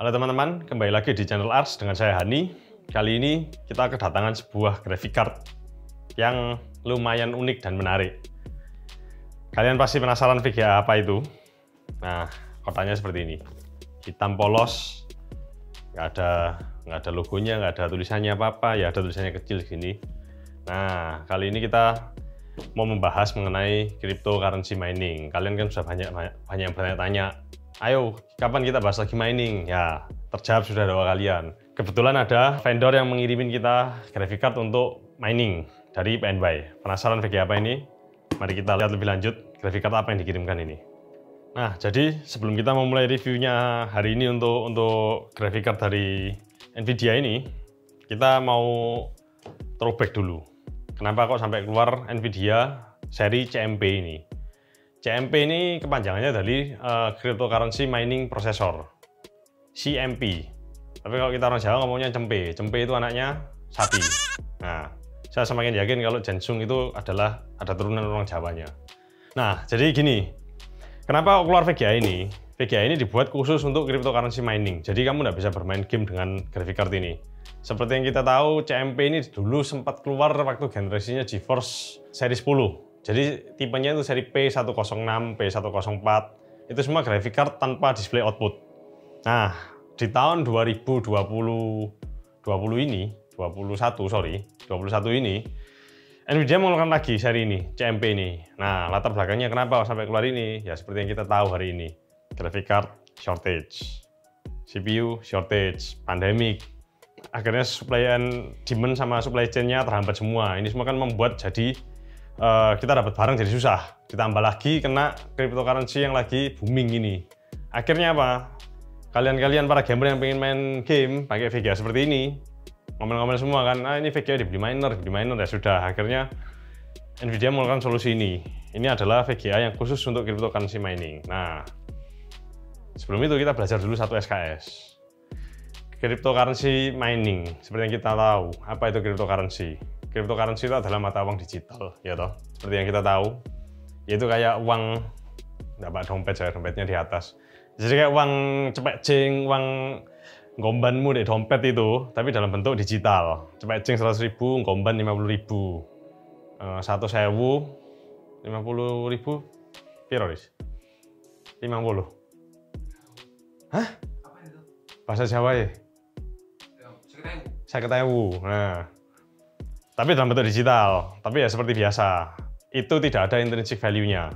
Halo teman-teman, kembali lagi di channel Ars dengan saya Hani. Kali ini kita kedatangan sebuah graphic card yang lumayan unik dan menarik. Kalian pasti penasaran VGA apa itu? Nah, kotaknya seperti ini. Hitam polos, nggak ada logonya, nggak ada tulisannya apa-apa, ya ada tulisannya kecil gini. Nah, kali ini kita mau membahas mengenai cryptocurrency mining. Kalian kan sudah banyak yang bertanya-tanya, ayo, kapan kita bahas lagi mining? Ya, terjawab sudah doa kalian. Kebetulan ada vendor yang mengirimin kita graphic card untuk mining dari PNY. Penasaran VGA apa ini? Mari kita lihat lebih lanjut graphic card apa yang dikirimkan ini. Nah, jadi sebelum kita memulai reviewnya hari ini untuk graphic card dari Nvidia ini, kita mau throwback dulu. Kenapa kok sampai keluar Nvidia seri CMP ini? CMP ini kepanjangannya dari Cryptocurrency Mining Processor, CMP. Tapi kalau kita orang Jawa ngomongnya cempe. Cempe itu anaknya sapi. Nah, saya semakin yakin kalau Jensung itu ada turunan orang Jawanya. Nah, jadi gini, kenapa keluar VGA ini? VGA ini dibuat khusus untuk cryptocurrency mining. Jadi kamu nggak bisa bermain game dengan graphic card ini. Seperti yang kita tahu, CMP ini dulu sempat keluar waktu generasinya GeForce seri 10. Jadi tipenya itu seri P106, P104, itu semua graphic card tanpa display output. Nah, di tahun 2021 ini, Nvidia mengeluarkan lagi seri ini, CMP ini. Nah, latar belakangnya kenapa sampai keluar ini? Ya seperti yang kita tahu hari ini, graphic card shortage, CPU shortage, pandemic. Akhirnya supply and demand sama supply chain-nya terhambat semua. Ini semua kan membuat jadi kita dapat barang jadi susah. Ditambah lagi kena cryptocurrency yang lagi booming ini. Akhirnya apa? Kalian para gamer yang pengen main game pakai VGA seperti ini, ngomel-ngomel semua kan, ini VGA dibeli miner ya sudah. Akhirnya Nvidia mengeluarkan solusi ini. Ini adalah VGA yang khusus untuk cryptocurrency mining. Nah, sebelum itu kita belajar dulu satu SKS. Cryptocurrency mining, seperti yang kita tahu, apa itu cryptocurrency? Cryptocurrency itu adalah mata uang digital, ya toh. Seperti yang kita tahu, yaitu kayak uang, enggak dompet, saya dompetnya di atas. Jadi kayak uang cepek-cing, uang gombanmu di dompet itu, tapi dalam bentuk digital. Cepek-cing 100.000, gomban 50.000, 1.000, 50.000, piro ris? 50. Hah? Apa itu? Bahasa Jawa ya? Saya ketahui. Nah, tapi dalam bentuk digital. Tapi ya seperti biasa, itu tidak ada intrinsic value-nya.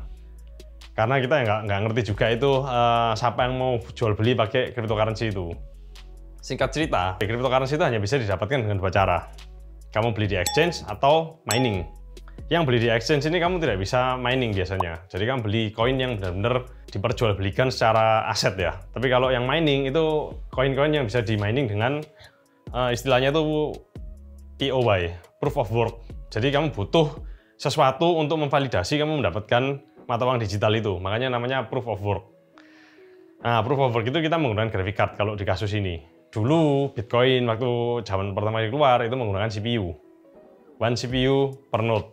Karena kita nggak ngerti juga itu siapa yang mau jual beli pakai cryptocurrency itu. Singkat cerita, cryptocurrency itu hanya bisa didapatkan dengan dua cara. Kamu beli di exchange atau mining. Yang beli di exchange ini kamu tidak bisa mining biasanya. Jadi kamu beli koin yang benar-benar diperjualbelikan secara aset ya. Tapi kalau yang mining itu koin-koin yang bisa di mining dengan istilahnya itu POY, Proof of Work. Jadi kamu butuh sesuatu untuk memvalidasi kamu mendapatkan mata uang digital itu. Makanya namanya Proof of Work. Nah, Proof of Work itu kita menggunakan graphic card kalau di kasus ini. Dulu Bitcoin waktu zaman pertama kali keluar itu menggunakan CPU. One CPU per node.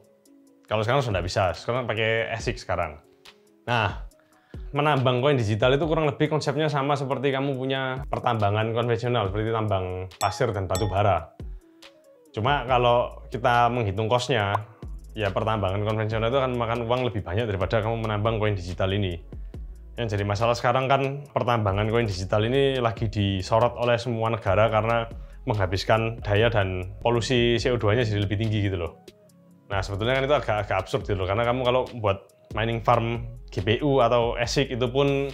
Kalau sekarang sudah bisa, sekarang pakai ASIC sekarang. Nah, menambang koin digital itu kurang lebih konsepnya sama seperti kamu punya pertambangan konvensional, seperti tambang pasir dan batu bara. Cuma kalau kita menghitung cost-nya, ya pertambangan konvensional itu akan makan uang lebih banyak daripada kamu menambang koin digital ini. Yang jadi masalah sekarang kan pertambangan koin digital ini lagi disorot oleh semua negara karena menghabiskan daya dan polusi CO2-nya jadi lebih tinggi gitu loh. Nah, sebetulnya kan itu agak absurd gitu loh, karena kamu kalau buat mining farm GPU atau ASIC itu pun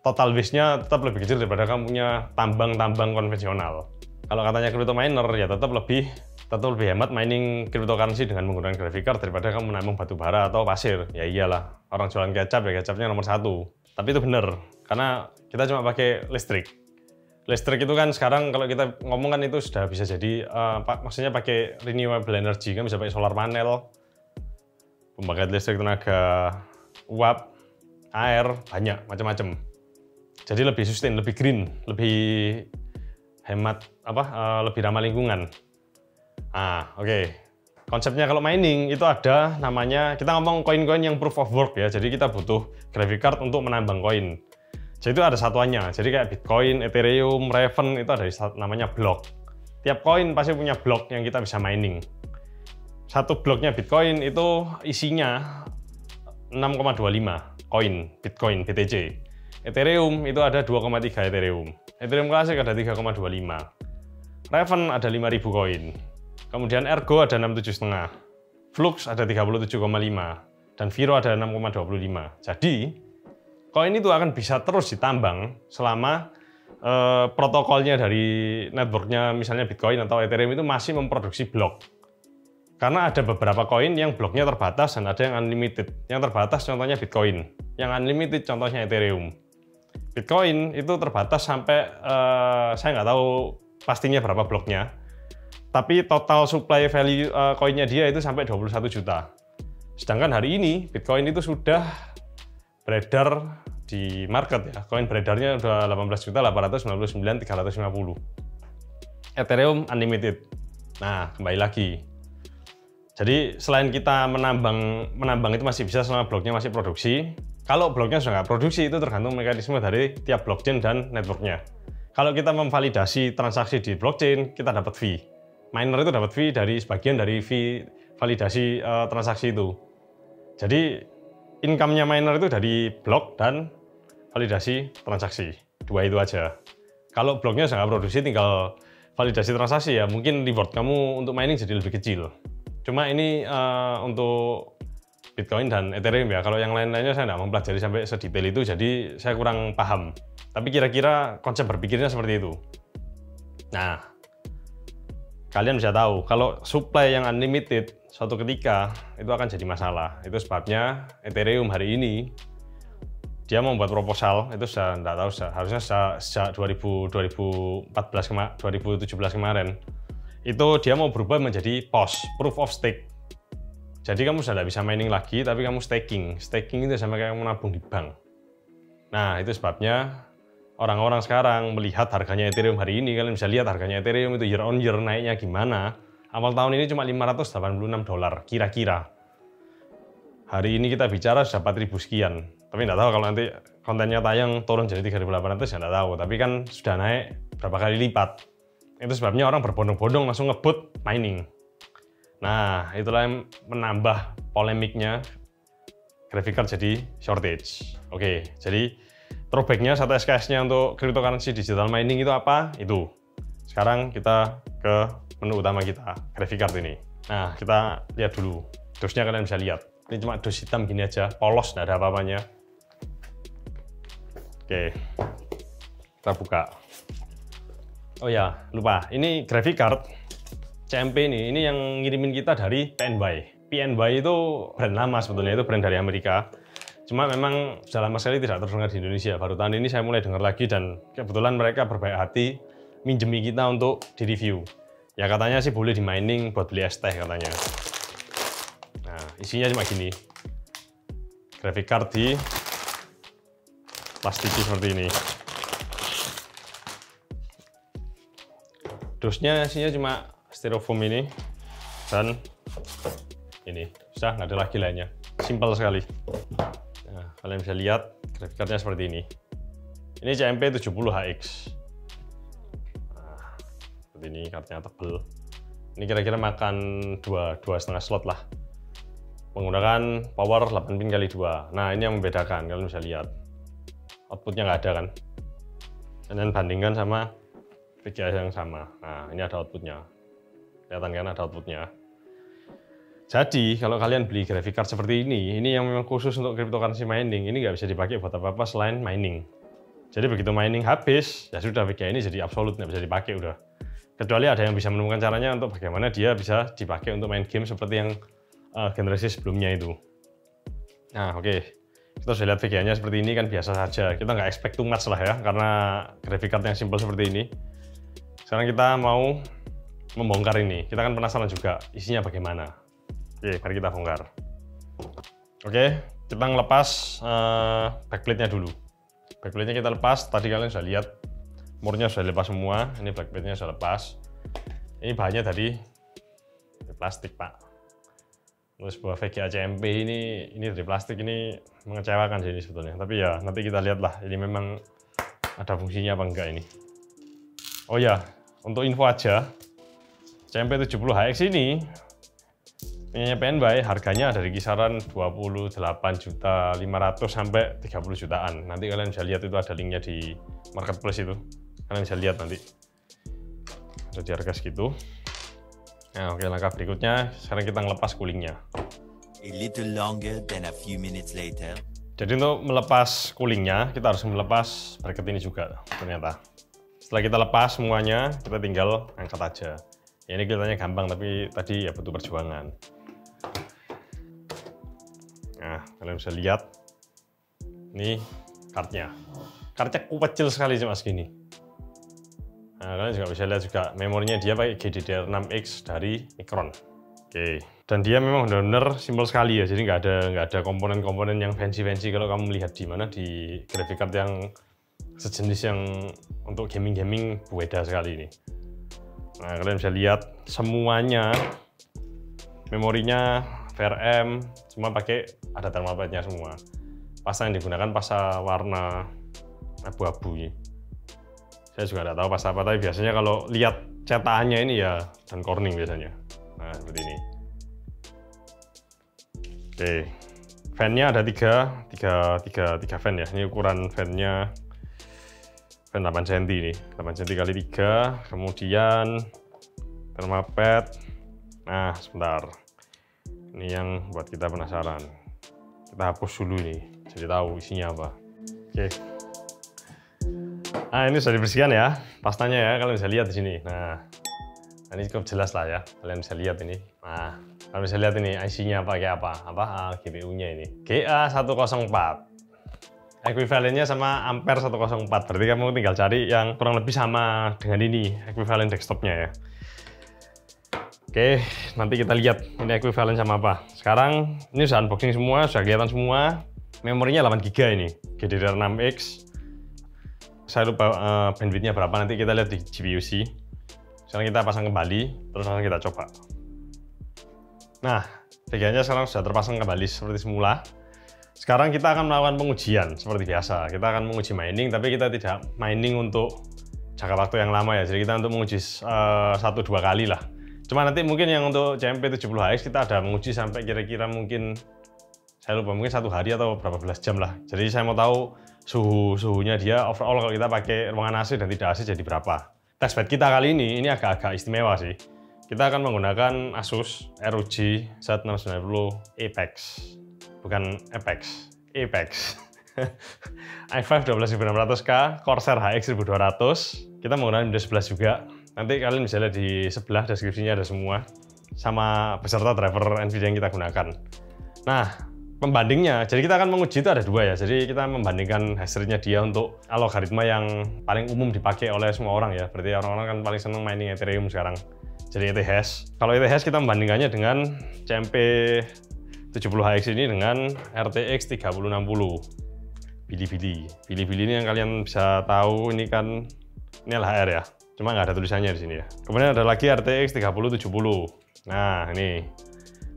total waste-nya tetap lebih kecil daripada kamu punya tambang-tambang konvensional. Kalau katanya crypto miner ya tetap lebih hemat mining cryptocurrency dengan menggunakan graphic card daripada kamu menambang batu bara atau pasir. Ya iyalah, orang jualan kecap ya kecapnya nomor satu. Tapi itu bener, karena kita cuma pakai listrik. Listrik itu kan sekarang kalau kita ngomong kan itu sudah bisa jadi, maksudnya pakai renewable energy, kan bisa pakai solar panel, pembangkit listrik tenaga uap, air, banyak, macam-macam. Jadi lebih sustain, lebih green, lebih hemat, lebih ramah lingkungan. Nah, oke. Konsepnya kalau mining itu ada namanya, kita ngomong koin-koin yang proof of work ya, jadi kita butuh graphic card untuk menambang koin. Jadi itu ada satuannya. Jadi kayak Bitcoin, Ethereum, Raven itu ada namanya blok. Tiap koin pasti punya blok yang kita bisa mining. Satu bloknya Bitcoin itu isinya 6,25 koin Bitcoin BTC. Ethereum itu ada 2,3 Ethereum. Ethereum Classic ada 3,25. Raven ada 5.000 koin. Kemudian Ergo ada 67,5. Flux ada 37,5. Dan Viro ada 6,25. Jadi, koin itu akan bisa terus ditambang selama protokolnya dari networknya misalnya Bitcoin atau Ethereum itu masih memproduksi blok. Karena ada beberapa koin yang bloknya terbatas dan ada yang unlimited. Yang terbatas contohnya Bitcoin, yang unlimited contohnya Ethereum. Bitcoin itu terbatas sampai saya nggak tahu pastinya berapa bloknya, tapi total supply value koinnya dia itu sampai 21 juta. Sedangkan hari ini Bitcoin itu sudah beredar di market ya, koin beredarnya udah 18.899.350. Ethereum unlimited. Nah, kembali lagi. Jadi selain kita menambang itu masih bisa selama bloknya masih produksi. Kalau bloknya sudah nggak produksi itu tergantung mekanisme dari tiap blockchain dan networknya. Kalau kita memvalidasi transaksi di blockchain, kita dapat fee. Miner itu dapat fee dari sebagian dari fee validasi transaksi itu. Jadi income-nya miner itu dari blok dan validasi transaksi. Dua itu aja. Kalau bloknya sudah nggak produksi, tinggal validasi transaksi ya mungkin reward kamu untuk mining jadi lebih kecil. Cuma ini untuk Bitcoin dan Ethereum ya. Kalau yang lain-lainnya saya nggak mempelajari sampai sedetail itu, jadi saya kurang paham. Tapi kira-kira konsep berpikirnya seperti itu. Nah, kalian bisa tahu kalau supply yang unlimited suatu ketika itu akan jadi masalah. Itu sebabnya Ethereum hari ini dia membuat proposal itu sudah nggak tahu harusnya sejak 2017 kemarin itu dia mau berubah menjadi POS, Proof of Stake. Jadi kamu sudah tidak bisa mining lagi, tapi kamu staking. Staking itu sama kayak menabung di bank. Nah, itu sebabnya orang-orang sekarang melihat harganya Ethereum hari ini, kalian bisa lihat harganya Ethereum itu year on year naiknya gimana. Awal tahun ini cuma $586 kira-kira. Hari ini kita bicara sudah 4.000 sekian. Tapi nggak tahu kalau nanti kontennya tayang turun jadi 3.800 ya nggak tahu. Tapi kan sudah naik berapa kali lipat. Itu sebabnya orang berbondong-bondong langsung ngebut mining. Nah, itulah yang menambah polemiknya graphic card jadi shortage. Oke, jadi throwback-nya satu SKS-nya untuk cryptocurrency digital mining itu apa? Itu. Sekarang kita ke menu utama kita, graphic card ini. Nah, kita lihat dulu. Dosnya kalian bisa lihat. Ini cuma dos hitam gini aja, polos, nggak ada apa-apanya. Oke, kita buka. Oh ya, lupa. Ini graphic card CMP ini yang ngirimin kita dari PNY. PNY itu brand lama sebetulnya, itu brand dari Amerika. Cuma memang sudah lama sekali tidak terdengar di Indonesia. Baru tahun ini saya mulai dengar lagi dan kebetulan mereka berbaik hati minjemi kita untuk di-review. Ya katanya sih boleh di mining buat beli es teh katanya. Nah, isinya cuma gini. Graphic card di plastik seperti ini. Dosnya isinya cuma styrofoam ini dan ini. Sudah nggak ada lagi lainnya. Simpel sekali. Nah, kalian bisa lihat graphic card-nya seperti ini. Ini CMP 70HX. Nah, seperti ini, kartunya tebel. Ini kira-kira makan 2,5 slot lah. Menggunakan power 8 pin kali 2. Nah, ini yang membedakan, kalian bisa lihat. Outputnya nggak ada kan. Dan bandingkan sama VGA yang sama. Nah, ini ada outputnya. Kelihatan kan ada outputnya. Jadi, kalau kalian beli graphic card seperti ini yang memang khusus untuk cryptocurrency mining, ini nggak bisa dipakai buat apa-apa selain mining. Jadi begitu mining habis, ya sudah VGA ini jadi absolut, nggak bisa dipakai udah. Kecuali ada yang bisa menemukan caranya untuk bagaimana dia bisa dipakai untuk main game seperti yang generasi sebelumnya itu. Nah, oke. Kita sudah lihat VGA-nya seperti ini kan biasa saja. Kita nggak expect too much lah ya, karena graphic card yang simple seperti ini. Sekarang kita mau membongkar ini. Kita kan penasaran juga isinya bagaimana. Oke, mari kita bongkar. Oke, kita ngelepas backplate-nya dulu. Backplate-nya kita lepas. Tadi kalian sudah lihat murnya sudah lepas semua. Ini backplate-nya sudah lepas. Ini bahannya dari plastik, Pak. Terus buah VGA CMP ini dari plastik, ini mengecewakan sih ini sebetulnya. Tapi ya nanti kita lihat lah. Ini memang ada fungsinya apa enggak ini. Oh ya, untuk info aja, CMP70HX ini punyanya PNBay harganya dari kisaran 28.500.000 sampai 30 jutaan. Nanti kalian bisa lihat itu ada linknya di marketplace itu. Kalian bisa lihat nanti. Ada di harga segitu. Nah, oke, langkah berikutnya sekarang kita ngelepas coolingnya. A little longer than a few minutes later. Jadi untuk melepas coolingnya kita harus melepas bracket ini juga ternyata. Setelah kita lepas semuanya, kita tinggal angkat aja. Ya, ini kelihatannya gampang tapi tadi ya butuh perjuangan. Nah, kalian bisa lihat ini kartnya. Kartnya kecil sekali cuma segini. Nah, kalian juga bisa lihat juga memorinya dia pakai GDDR6X dari Micron. Oke, dan dia memang benar-benar simpel sekali ya. Jadi nggak ada komponen-komponen yang fancy-fancy kalau kamu melihat di mana di graphic card yang sejenis yang untuk gaming-gaming beda sekali ini. Nah, kalian bisa lihat semuanya memorinya VRM semua pakai ada thermalpad-nya semua. Pasta yang digunakan pasta warna abu-abu ini. Saya juga nggak tahu pasta apa, tapi biasanya kalau lihat cetakannya ini ya dan Corning biasanya. Nah, seperti ini. Oke, fan-nya ada tiga fan ya. Ini ukuran fan-nya fan 8 cm nih, 8 cm kali 3. Kemudian thermalpad. Nah, sebentar. Ini yang buat kita penasaran. Kita hapus dulu nih, jadi tahu isinya apa. Oke. Nah, ini sudah dibersihkan ya, pastanya ya. Kalian bisa lihat di sini. Nah, ini cukup jelas lah ya. Kalian bisa lihat ini. Nah, kalian bisa lihat ini IC-nya pakai apa? GPU-nya ini. GA104. Ekuivalennya sama Ampere 104. Berarti kamu tinggal cari yang kurang lebih sama dengan ini, ekuivalen desktopnya ya. Oke, nanti kita lihat ini ekuivalen sama apa. Sekarang ini sudah unboxing semua, sudah kelihatan semua. Memorinya 8 GB ini, GDDR6X. Saya lupa bandwidth-nya berapa, nanti kita lihat di GPU-C. Sekarang kita pasang kembali, terus langsung kita coba. Nah, VGA-nya sekarang sudah terpasang kembali seperti semula. Sekarang kita akan melakukan pengujian seperti biasa. Kita akan menguji mining, tapi kita tidak mining untuk jangka waktu yang lama ya. Jadi kita untuk menguji 1-2 kali lah. Cuma nanti mungkin yang untuk CMP70HX kita ada menguji sampai kira-kira mungkin saya lupa mungkin 1 hari atau berapa belas jam lah. Jadi saya mau tahu suhunya dia overall kalau kita pakai ruangan AC dan tidak AC jadi berapa. Testbed kita kali ini agak-agak istimewa sih. Kita akan menggunakan Asus ROG Z690 Apex. Bukan Apex, Apex. i5 12600K, Corsair HX 1200. Kita menggunakan Windows 11 juga. Nanti kalian bisa lihat di sebelah deskripsinya ada semua. Sama beserta driver NVIDIA yang kita gunakan. Nah, pembandingnya, jadi kita akan menguji itu ada 2 ya. Jadi kita membandingkan hash rate-nya dia untuk algoritma yang paling umum dipakai oleh semua orang ya. Berarti orang-orang kan paling seneng mining Ethereum sekarang. Jadi ETH. Kalau ETH kita membandingkannya dengan CMP70HX ini dengan RTX 3060. Bili-bili ini yang kalian bisa tahu ini kan ini LHR ya. Cuma nggak ada tulisannya di sini ya. Kemudian ada lagi RTX 3070. Nah, ini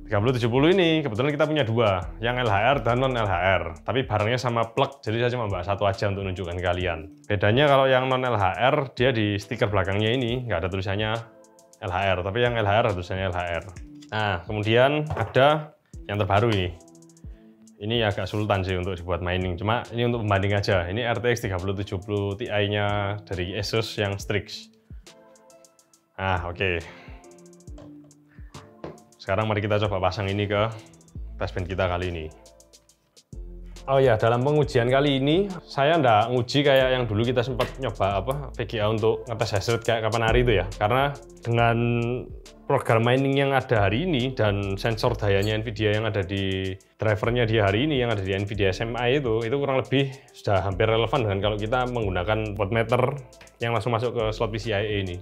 3070 ini kebetulan kita punya 2, yang LHR dan non LHR. Tapi barangnya sama plug, jadi saya cuma bahas 1 aja untuk menunjukkan kalian. Bedanya kalau yang non LHR dia di stiker belakangnya ini nggak ada tulisannya LHR, tapi yang LHR ada tulisannya LHR. Nah, kemudian ada yang terbaru ini. Ini agak sultan sih untuk dibuat mining, cuma ini untuk pembanding aja. Ini RTX 3070 Ti-nya dari Asus yang Strix. Nah, oke. Sekarang mari kita coba pasang ini ke testbed kita kali ini. Oh ya, dalam pengujian kali ini saya nggak nguji kayak yang dulu kita sempat nyoba VGA untuk ngetes hash rate kayak kapan hari itu ya. Karena dengan program mining yang ada hari ini dan sensor dayanya NVIDIA yang ada di drivernya di hari ini yang ada di NVIDIA SMI itu kurang lebih sudah hampir relevan dengan kalau kita menggunakan voltmeter yang langsung masuk ke slot PCIe ini.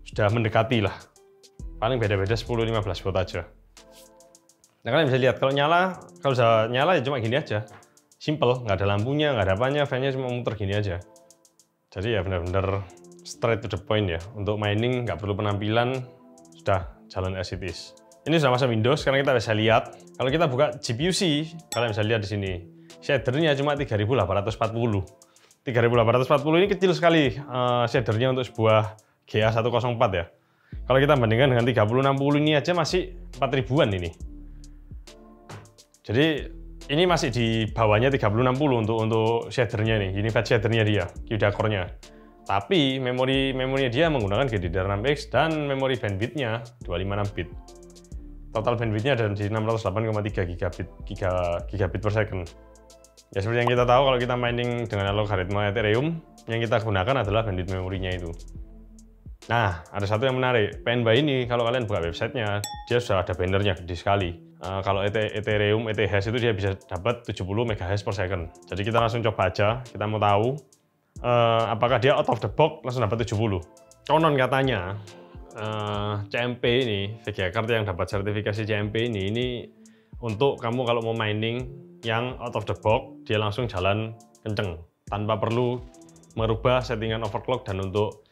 Sudah mendekati lah. Paling beda-beda 10-15 volt aja. Nah, kalian bisa lihat kalau sudah nyala ya cuma gini aja. Simple, nggak ada lampunya, nggak ada apanya, fan-nya cuma muter gini aja. Jadi ya benar-benar straight to the point ya. Untuk mining nggak perlu penampilan, sudah jalan as it is. Ini sudah masuk Windows, sekarang kita bisa lihat. Kalau kita buka GPU-C, kalian bisa lihat di sini. Shadernya cuma 3840. 3840 ini kecil sekali shadernya untuk sebuah GA104 ya. Kalau kita bandingkan dengan 3060 ini aja masih 4000-an ini. Jadi ini masih di bawahnya 3060 untuk shadernya nih, Unified shadernya dia, QD core-nya. Tapi memorinya dia menggunakan GDDR6X dan memori bandwidth-nya 256 bit. Total bandwidth-nya ada di 608,3 gigabit per second. Ya seperti yang kita tahu kalau kita mining dengan algoritma Ethereum, yang kita gunakan adalah bandwidth memorinya itu. Nah, ada satu yang menarik. PNBay ini kalau kalian buka websitenya, dia sudah ada bannernya gede sekali. Kalau Ethereum, ETH itu dia bisa dapat 70 MHz per second. Jadi kita langsung coba aja, kita mau tahu apakah dia out of the box langsung dapat 70. Konon katanya CMP ini, VGA card yang dapat sertifikasi CMP ini untuk kamu kalau mau mining yang out of the box, dia langsung jalan kenceng tanpa perlu merubah settingan overclock, dan untuk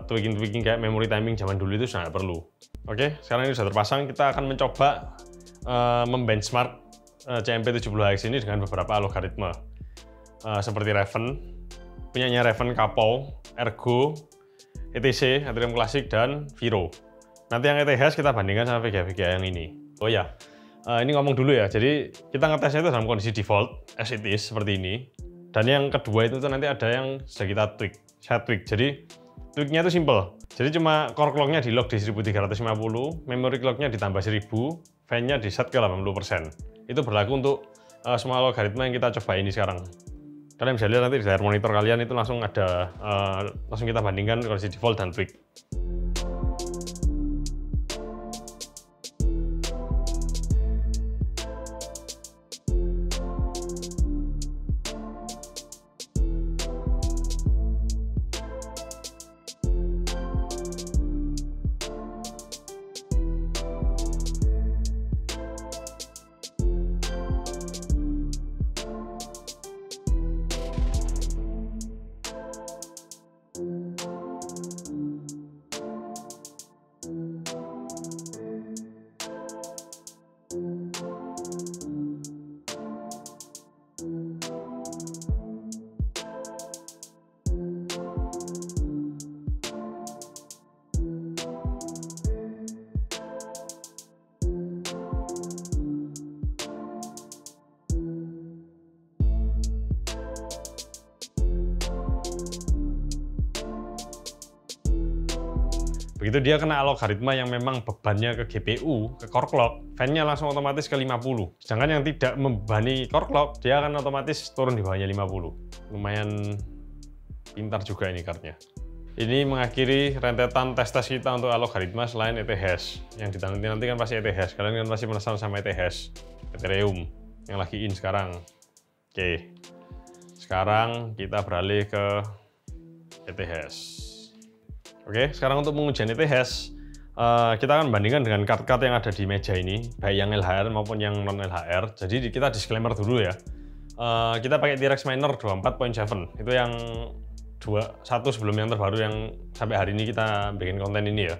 tweaking kayak memory timing zaman dulu itu sangat perlu. Oke, sekarang ini sudah terpasang, kita akan mencoba membenchmark CMP 70HX ini dengan beberapa algoritma seperti Raven, punyanya Raven, Kapow, Ergo, ETC, Ethereum Classic, dan Viro. Nanti yang ETH kita bandingkan sama VGA yang ini. Oh ya, ini ngomong dulu ya, jadi kita ngetesnya itu dalam kondisi default as it is seperti ini. Dan yang kedua itu nanti ada yang sudah kita tweak. Jadi tweaknya itu simple. Jadi cuma core clock-nya di lock di 1350, memory clock-nya ditambah 1000, fan-nya di set ke 80%. Itu berlaku untuk semua algoritma yang kita coba ini sekarang. Kalian bisa lihat nanti di layar monitor kalian itu langsung ada, langsung kita bandingkan kondisi default dan tweak. Begitu dia kena algoritma yang memang bebannya ke GPU, ke core clock, fan-nya langsung otomatis ke 50. Sedangkan yang tidak membebani core clock, dia akan otomatis turun di bawahnya 50. Lumayan pintar juga ini cardnya. Ini mengakhiri rentetan tes-tes kita untuk algoritma selain ETH. Yang dinanti-nanti kan pasti ETH. Kalian kan pasti penasaran sama ETH, Ethereum, yang lagi in sekarang. Oke, sekarang kita beralih ke ETH. Oke, sekarang untuk pengujian ETH, kita akan bandingkan dengan card-card yang ada di meja ini, baik yang LHR maupun yang non-LHR. Jadi kita disclaimer dulu ya. Kita pakai T-Rex Miner 24.7, itu yang satu sebelum yang terbaru yang sampai hari ini kita bikin konten ini ya.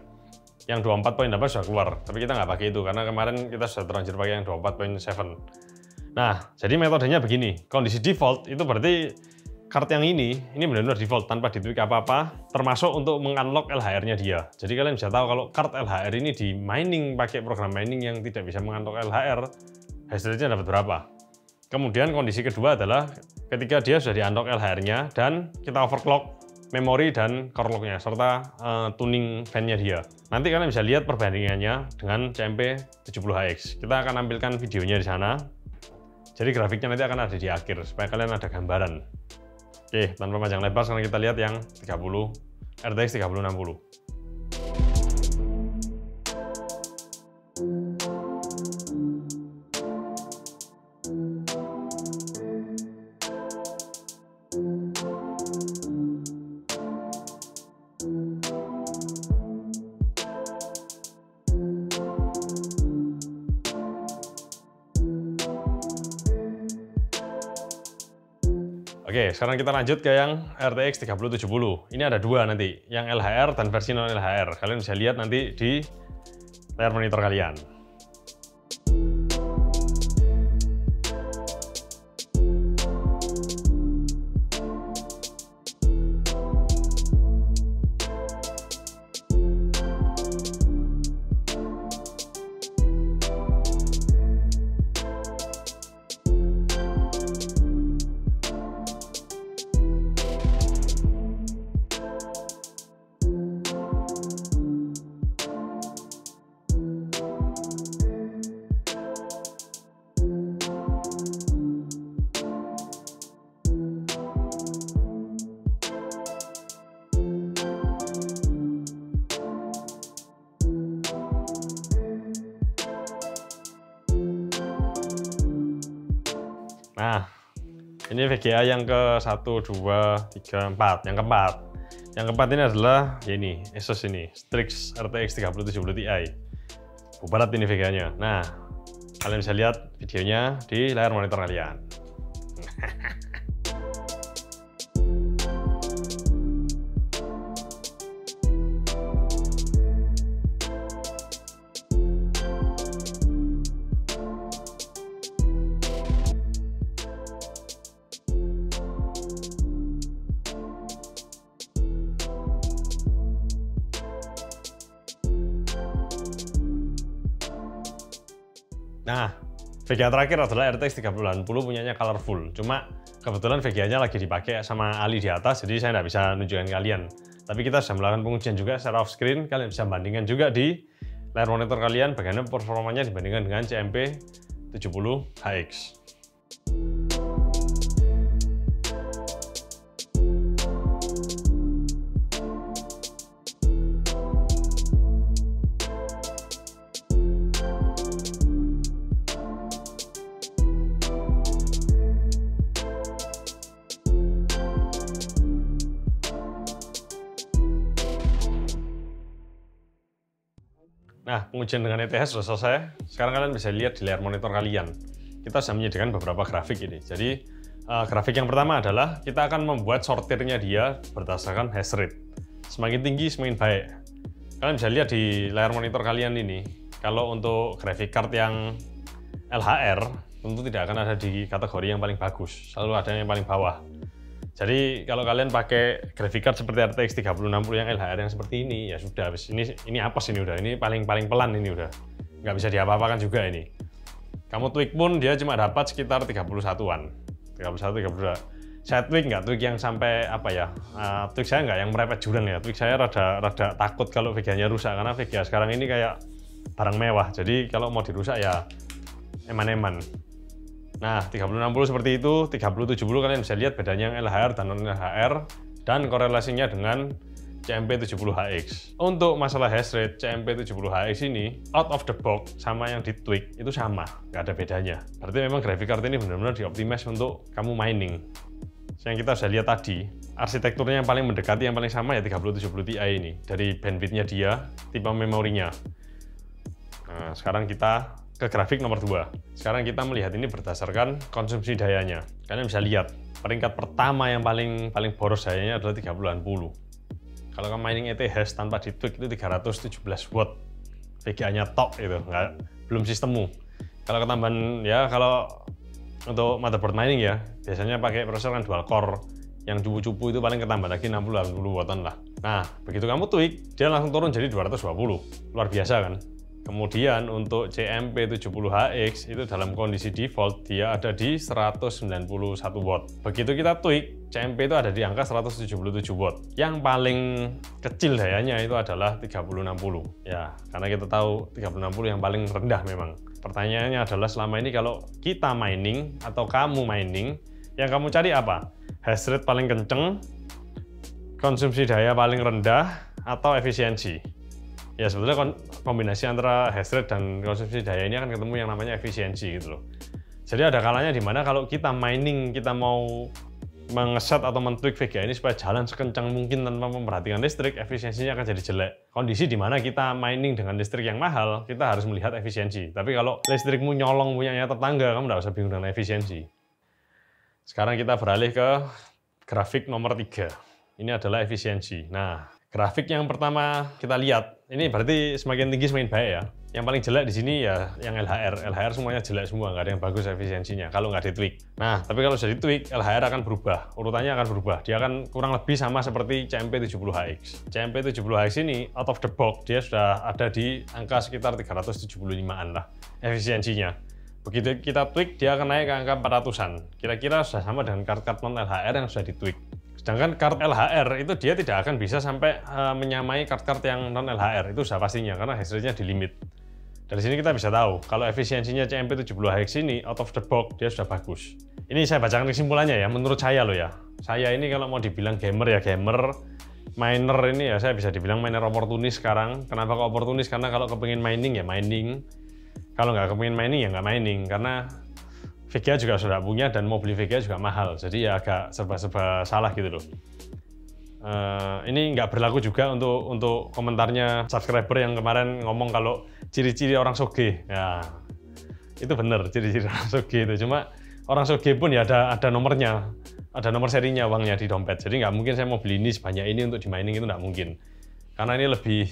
Yang 24.8 sudah keluar, tapi kita nggak pakai itu karena kemarin kita sudah terlanjur pakai yang 24.7. Nah, jadi metodenya begini, kondisi default itu berarti card yang ini benar-benar default tanpa ditweak apa-apa, termasuk untuk mengunlock LHR-nya dia. Jadi kalian bisa tahu kalau card LHR ini di mining pakai program mining yang tidak bisa mengunlock LHR, hash rate-nya dapat berapa. Kemudian kondisi kedua adalah ketika dia sudah di-unlock LHR-nya dan kita overclock memori dan core clock-nya serta tuning fan-nya dia. Nanti kalian bisa lihat perbandingannya dengan CMP 70HX. Kita akan tampilkan videonya di sana. Jadi grafiknya nanti akan ada di akhir supaya kalian ada gambaran. Oke, tanpa panjang lebar sekarang kita lihat yang RTX 3060. Oke, sekarang kita lanjut ke yang RTX 3070. Ini ada dua nanti, yang LHR dan versi non-LHR. Kalian bisa lihat nanti di layar monitor kalian. Nah, ini VGA yang ke 1, 2, 3, 4. Yang keempat. Yang keempat ini adalah ya ini, Asus ini, Strix RTX 3070 Ti. Bubarat ini VGA-nya. Nah, kalian bisa lihat videonya di layar monitor kalian. Nah, VGA terakhir adalah RTX 3080 punyanya Colorful. Cuma kebetulan VGA-nya lagi dipakai sama Ali di atas, jadi saya nggak bisa nunjukkan kalian. Tapi kita sudah melakukan pengujian juga secara off screen. Kalian bisa bandingkan juga di layar monitor kalian bagaimana performanya dibandingkan dengan CMP 70HX. Nah, pengujian dengan ETH sudah selesai. Sekarang kalian bisa lihat di layar monitor kalian. Kita sudah menyediakan beberapa grafik ini. Jadi, grafik yang pertama adalah kita akan membuat sortirnya dia berdasarkan hash rate. Semakin tinggi, semakin baik. Kalian bisa lihat di layar monitor kalian ini. Kalau untuk graphic card yang LHR, tentu tidak akan ada di kategori yang paling bagus. Selalu ada yang paling bawah. Jadi kalau kalian pakai graphic card seperti RTX 3060 yang LHR yang seperti ini, ya sudah, ini apes ini udah, ini paling pelan ini udah, nggak bisa diapa-apakan juga ini. Kamu tweak pun dia cuma dapat sekitar 31-an, 31, 32. Saya tweak nggak tweak yang sampai apa ya, tweak saya nggak yang merepet jurang ya, tweak saya rada takut kalau VGA-nya rusak, karena VGA sekarang ini kayak barang mewah, jadi kalau mau dirusak ya eman-eman. Nah, 3060 seperti itu, 3070 kalian bisa lihat bedanya yang LHR dan non-LHR dan korelasinya dengan CMP 70HX. Untuk masalah hash rate, CMP 70HX ini out of the box sama yang di tweak itu sama, nggak ada bedanya. Berarti memang graphic card ini benar-benar dioptimize untuk kamu mining. Yang kita sudah lihat tadi, arsitekturnya yang paling mendekati, yang paling sama ya 3070 Ti ini. Dari bandwidth-nya dia, tipe memorinya. Nah, sekarang kita ke grafik nomor 2. Sekarang kita melihat ini berdasarkan konsumsi dayanya. Kalian bisa lihat, peringkat pertama yang paling boros dayanya adalah 3080. Kalau kamu mining ETH tanpa di tweak itu 317 watt. VGA-nya top itu, belum sistemmu. Kalau ketambahan ya, kalau untuk motherboard mining ya, biasanya pakai prosesor kan dual core. Yang cupu-cupu itu paling ketambah lagi 60-80 wattan lah. Nah, begitu kamu tweak, dia langsung turun jadi 220. Luar biasa kan? Kemudian untuk CMP 70HX itu dalam kondisi default dia ada di 191 watt. Begitu kita tweak, CMP itu ada di angka 177 watt. Yang paling kecil dayanya itu adalah 3060. Ya, karena kita tahu 3060 yang paling rendah memang. Pertanyaannya adalah selama ini kalau kita mining atau kamu mining, yang kamu cari apa? Hash rate paling kenceng, konsumsi daya paling rendah, atau efisiensi? Ya sebetulnya kombinasi antara hash rate dan konsumsi daya ini akan ketemu yang namanya efisiensi gitu loh. Jadi ada kalanya dimana kalau kita mining, kita mau mengeset atau men-tweak VGA ini supaya jalan sekencang mungkin tanpa memperhatikan listrik, efisiensinya akan jadi jelek. Kondisi dimana kita mining dengan listrik yang mahal, kita harus melihat efisiensi. Tapi kalau listrikmu nyolong punyanya tetangga, kamu nggak usah bingung dengan efisiensi. Sekarang kita beralih ke grafik nomor 3. Ini adalah efisiensi. Nah, grafik yang pertama kita lihat, ini berarti semakin tinggi semakin baik ya. Yang paling jelek di sini ya yang LHR. LHR semuanya jelek semua, nggak ada yang bagus efisiensinya kalau nggak di-tweak. Nah, tapi kalau sudah di-tweak, LHR akan berubah, urutannya akan berubah. Dia akan kurang lebih sama seperti CMP 70HX. CMP 70HX ini out of the box, dia sudah ada di angka sekitar 375-an lah efisiensinya. Begitu kita tweak, dia akan naik ke angka 400-an. Kira-kira sudah sama dengan kart-kart non-LHR yang sudah di-tweak. Sedangkan kart LHR itu dia tidak akan bisa sampai menyamai kart-kart yang non-LHR, itu sudah pastinya, karena hash rate-nya di limit. Dari sini kita bisa tahu, kalau efisiensinya CMP 70HX ini out of the box, dia sudah bagus. Ini saya bacakan kesimpulannya ya, menurut saya loh ya. Saya ini kalau mau dibilang gamer ya gamer, miner ini ya saya bisa dibilang miner oportunis sekarang. Kenapa kok oportunis? Karena kalau kepingin mining ya mining. Kalau nggak kepingin mining ya nggak mining, karena VGA juga sudah punya dan mau beli VGA juga mahal, jadi ya agak serba-serba salah gitu loh. Ini nggak berlaku juga untuk komentarnya subscriber yang kemarin ngomong kalau ciri-ciri orang soge. Ya, itu bener ciri-ciri orang soge itu. Cuma orang soge pun ya ada nomornya, ada nomor serinya uangnya di dompet. Jadi nggak mungkin saya mau beli ini sebanyak ini untuk di mining, itu nggak mungkin. Karena ini lebih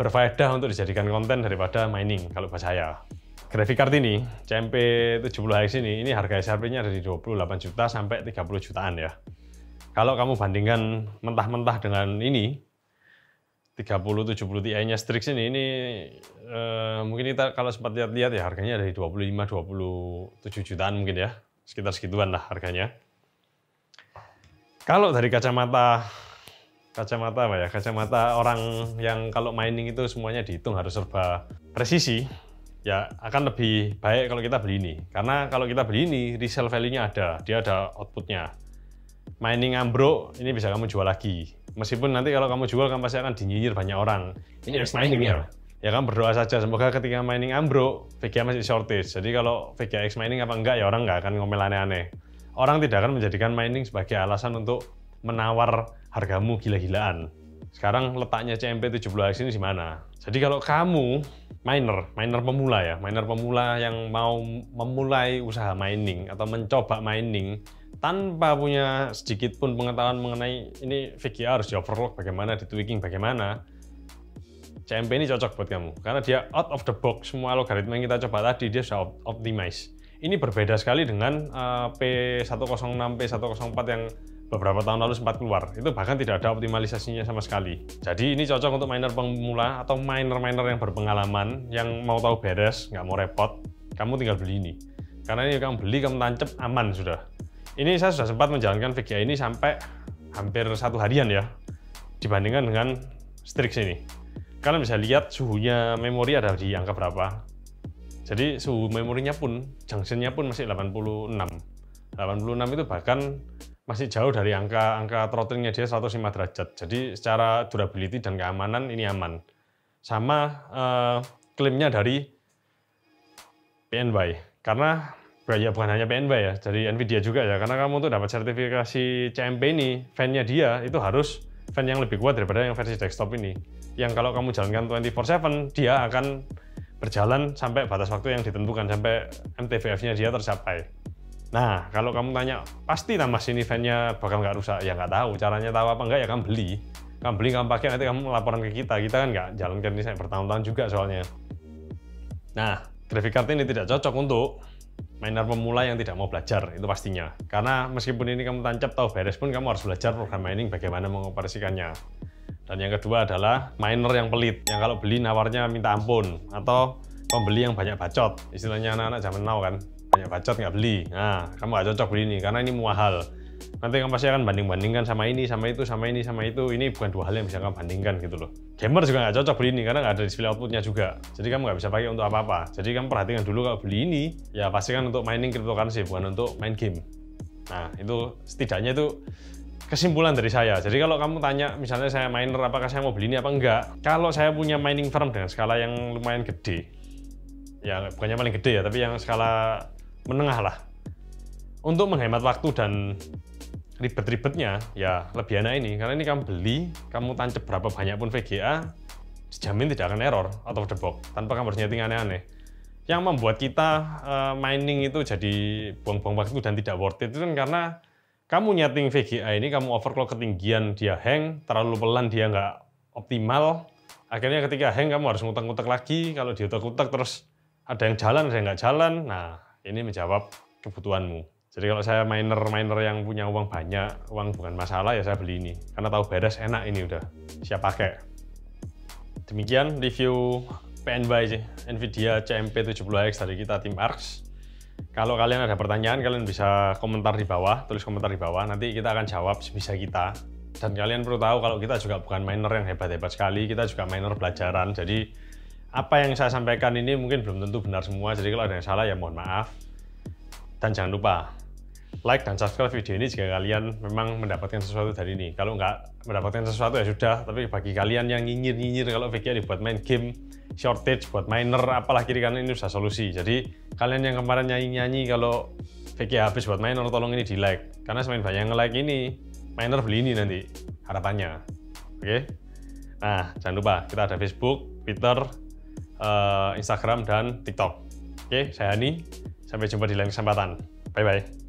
berfaedah untuk dijadikan konten daripada mining kalau buat saya. Graphic card ini, CMP 70HX ini harga SRP-nya dari 28 juta sampai 30 jutaan ya. Kalau kamu bandingkan mentah-mentah dengan ini 3070 Ti-nya Strix ini mungkin kita kalau sempat lihat-lihat ya harganya dari 25-27 jutaan mungkin ya, sekitar segituan lah harganya. Kalau dari kacamata apa ya, kacamata orang yang kalau mining itu semuanya dihitung harus serba presisi, ya akan lebih baik kalau kita beli ini. Karena kalau kita beli ini resale value-nya ada, dia ada outputnya. Mining ambruk, ini bisa kamu jual lagi. Meskipun nanti kalau kamu jual, kamu pasti akan dinyinyir banyak orang. Ini harus mining ya. Ya kamu berdoa saja, semoga ketika mining ambruk, VGA masih shortage. Jadi kalau VGA X mining apa enggak, ya orang nggak akan ngomel aneh-aneh. Orang tidak akan menjadikan mining sebagai alasan untuk menawar hargamu gila-gilaan. Sekarang letaknya CMP 70HX ini di mana? Jadi kalau kamu miner pemula ya, miner pemula yang mau memulai usaha mining atau mencoba mining, tanpa punya sedikit pun pengetahuan mengenai ini VGA harus di overclock bagaimana, di tweaking bagaimana, CMP ini cocok buat kamu karena dia out of the box, semua algoritma yang kita coba tadi dia sudah optimize. Ini berbeda sekali dengan P106, P104 yang beberapa tahun lalu sempat keluar, itu bahkan tidak ada optimalisasinya sama sekali. Jadi ini cocok untuk miner pemula atau miner yang berpengalaman, yang mau tahu beres, nggak mau repot, kamu tinggal beli ini. Karena ini kamu beli, kamu tancap, aman sudah. Ini saya sudah sempat menjalankan VGA ini sampai hampir 1 harian ya, dibandingkan dengan Strix ini. Kalian bisa lihat suhunya memori ada di angka berapa. Jadi suhu memorinya pun, junctionnya pun masih 86. 86 itu bahkan masih jauh dari angka throttlingnya dia 105 derajat. Jadi secara durability dan keamanan ini aman. Sama klaimnya dari PNY. Karena ya bukan hanya PNY ya, dari Nvidia juga ya. Karena kamu tuh dapat sertifikasi CMP ini, fan-nya dia itu harus fan yang lebih kuat daripada yang versi desktop ini. Yang kalau kamu jalankan 24/7, dia akan berjalan sampai batas waktu yang ditentukan, sampai MTBF-nya dia tercapai. Nah, kalau kamu tanya, pasti tambah sini fan-nya bakal nggak rusak? Ya nggak tahu, caranya tahu apa enggak ya kamu beli. Kamu beli, kamu pakai, nanti kamu laporan ke kita. Kita kan nggak jalankan ini sampai bertahun-tahun juga soalnya. Nah, graphic card ini tidak cocok untuk miner pemula yang tidak mau belajar, itu pastinya. Karena meskipun ini kamu tancap, tahu beres pun, kamu harus belajar program mining bagaimana mengoperasikannya. Dan yang kedua adalah miner yang pelit, yang kalau beli nawarnya minta ampun, atau pembeli yang banyak bacot. Istilahnya anak-anak zaman now kan, banyak bacot nggak beli. Nah, kamu nggak cocok beli ini, karena ini mahal. Nanti kamu pasti akan banding-bandingkan sama ini, sama itu, sama ini, sama itu. Ini bukan dua hal yang bisa kamu bandingkan gitu loh. Gamer juga nggak cocok beli ini, karena nggak ada display outputnya juga. Jadi kamu nggak bisa pakai untuk apa-apa. Jadi kamu perhatikan dulu kalau beli ini, ya pastikan untuk mining cryptocurrency, bukan untuk main game. Nah, itu setidaknya itu kesimpulan dari saya. Jadi kalau kamu tanya, misalnya saya miner, apakah saya mau beli ini apa enggak? Kalau saya punya mining farm dengan skala yang lumayan gede, ya bukannya paling gede ya, tapi yang skala menengah lah. Untuk menghemat waktu dan ribet-ribetnya, ya lebih enak ini. Karena ini kamu beli, kamu tancap berapa banyak pun VGA, dijamin tidak akan error out of the box, tanpa kamu harus nyeting aneh-aneh. Yang membuat kita mining itu jadi buang-buang waktu dan tidak worth it itu kan karena kamu nyeting VGA ini, kamu overclock ketinggian, dia hang, terlalu pelan dia nggak optimal. Akhirnya ketika hang, kamu harus ngutek-ngutek lagi. Kalau diutek-utek terus ada yang jalan, ada yang nggak jalan. Nah, ini menjawab kebutuhanmu. Jadi kalau saya miner yang punya uang banyak, uang bukan masalah, ya saya beli ini. Karena tahu beres, enak ini udah, siap pakai. Demikian review PNY Nvidia CMP 70HX dari kita tim ARX. Kalau kalian ada pertanyaan, kalian bisa komentar di bawah, tulis komentar di bawah, nanti kita akan jawab sebisa kita. Dan kalian perlu tahu kalau kita juga bukan miner yang hebat-hebat sekali, kita juga miner belajaran. Jadi apa yang saya sampaikan ini mungkin belum tentu benar semua, jadi kalau ada yang salah ya mohon maaf. Dan jangan lupa like dan subscribe video ini jika kalian memang mendapatkan sesuatu dari ini. Kalau nggak mendapatkan sesuatu ya sudah, tapi bagi kalian yang nyinyir-nyinyir kalau VGA dibuat main game, shortage buat miner, apalah kiri kanan ini sudah solusi. Jadi kalian yang kemarin nyanyi-nyanyi kalau VK habis buat miner, tolong ini di like. Karena semakin banyak yang like ini, miner beli ini nanti, harapannya. Oke? Nah, jangan lupa kita ada Facebook, Twitter, Instagram, dan TikTok. Oke, saya Hani. Sampai jumpa di lain kesempatan. Bye-bye.